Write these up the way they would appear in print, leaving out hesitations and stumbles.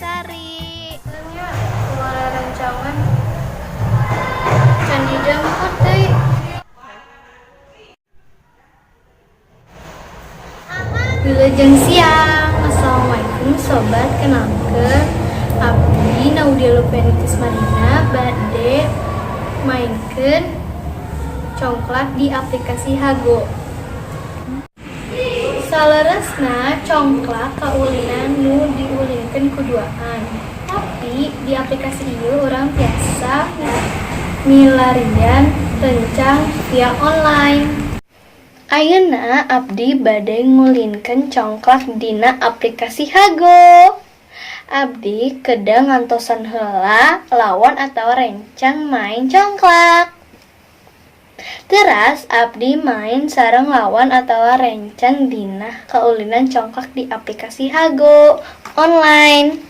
Sari. Sebenarnya kemarin rancangan Candi Jemput deh. Wilujeng siang. Assalamualaikum sobat, kenalkan abdi Naudia Lupenitis Marina bade mainkan congklak di aplikasi Hago. Saleresna congklak kaulinan nu diulingkeun kuduaan. Tapi di aplikasi ieu urang biasa milarian rencang via online. Ayeuna abdi bade ngulinkeun congklak dina aplikasi Hago. Abdi kedah ngantosan heula lawan atawa rencang main congklak. Teras abdi main sareng lawan atawa rencang dina kaulinan congklak di aplikasi Hago online.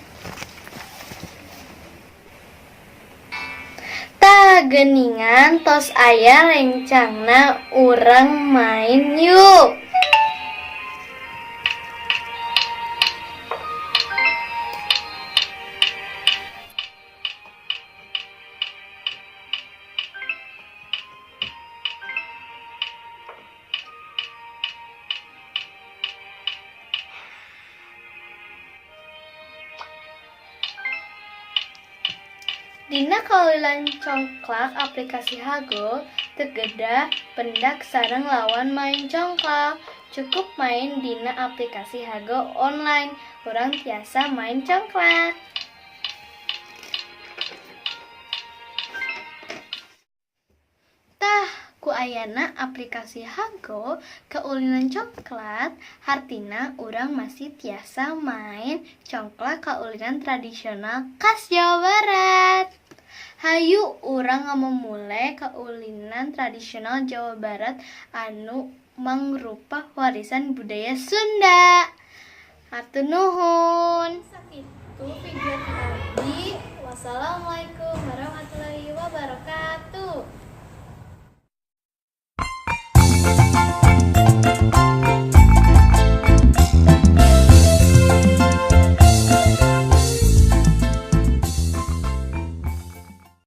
Tah geuningan tos aya rencangna urang main yuk. Dina kaulinan congklak aplikasi Hago tegedah pendak sareng lawan main congklak. Cukup main dina aplikasi Hago online. Urang tiasa main congklak. Tah ku ayana aplikasi Hago kaulinan congklak, hartina urang masih tiasa main congklak kaulinan tradisional khas Jawa Barat. Hayu urang memulai kaulinan tradisional Jawa Barat anu mangrupa warisan budaya Sunda. Hatur nuhun. Sakitu video abdi. Wassalamualaikum warahmatullahi wabarakatuh.